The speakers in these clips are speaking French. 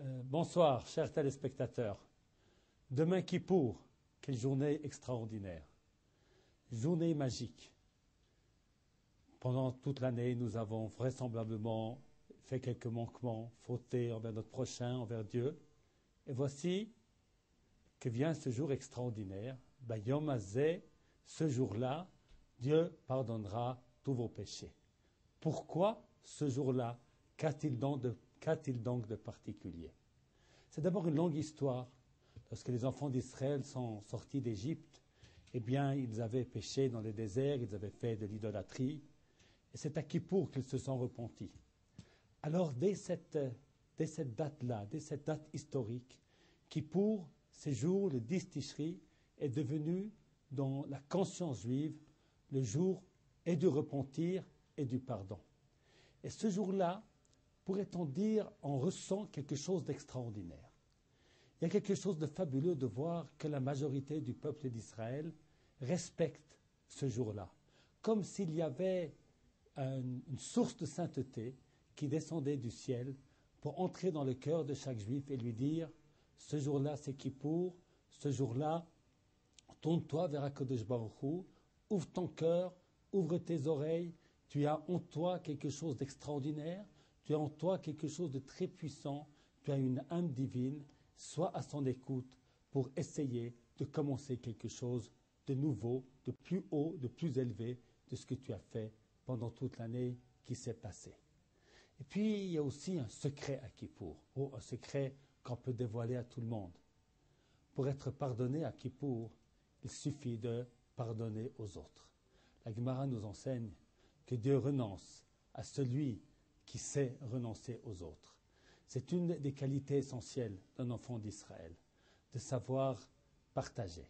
Bonsoir, chers téléspectateurs. Demain Kippour, quelle journée extraordinaire. Journée magique. Pendant toute l'année, nous avons vraisemblablement fait quelques manquements, fauté envers notre prochain, envers Dieu. Et voici que vient ce jour extraordinaire. Bayom Hazeh, ce jour-là, Dieu pardonnera tous vos péchés. Pourquoi ce jour-là? Qu'a-t-il donc de particulier? C'est d'abord une longue histoire. Lorsque les enfants d'Israël sont sortis d'Égypte, eh bien, ils avaient péché dans le désert, ils avaient fait de l'idolâtrie, et c'est à Kippour qu'ils se sont repentis. Alors, dès cette date-là, dès cette date historique, Kippour, ce jour, le 10 Tishri, est devenu, dans la conscience juive, le jour et du repentir et du pardon. Et ce jour-là, pourrait-on dire, on ressent quelque chose d'extraordinaire. Il y a quelque chose de fabuleux de voir que la majorité du peuple d'Israël respecte ce jour-là, comme s'il y avait une source de sainteté qui descendait du ciel pour entrer dans le cœur de chaque juif et lui dire « Ce jour-là, c'est Kippour, ce jour-là, tourne-toi vers HaKadosh Baruch Hu, ouvre ton cœur, ouvre tes oreilles, tu as en toi quelque chose d'extraordinaire, tu as en toi quelque chose de très puissant, tu as une âme divine, sois à son écoute pour essayer de commencer quelque chose de nouveau, de plus haut, de plus élevé de ce que tu as fait pendant toute l'année qui s'est passée. » Et puis, il y a aussi un secret à Kippour, un secret qu'on peut dévoiler à tout le monde. Pour être pardonné à Kippour, il suffit de pardonner aux autres. La Gemara nous enseigne que Dieu renonce à celui qui sait renoncer aux autres. C'est une des qualités essentielles d'un enfant d'Israël, de savoir partager,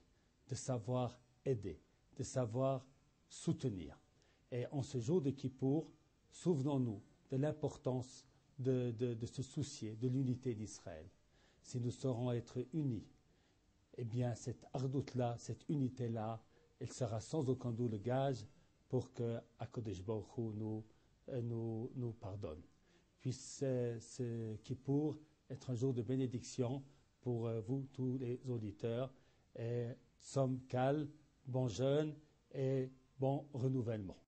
de savoir aider, de savoir soutenir. Et en ce jour de Kippour, souvenons-nous de l'importance de se soucier de l'unité d'Israël. Si nous saurons être unis, eh bien cette ardoute-là, cette unité-là, elle sera sans aucun doute le gage pour que HaKadosh Baruch Hu nous pardonne. Puisse ce Kippour être un jour de bénédiction pour vous, tous les auditeurs. Et Tzom Kal, bon jeûne et bon renouvellement.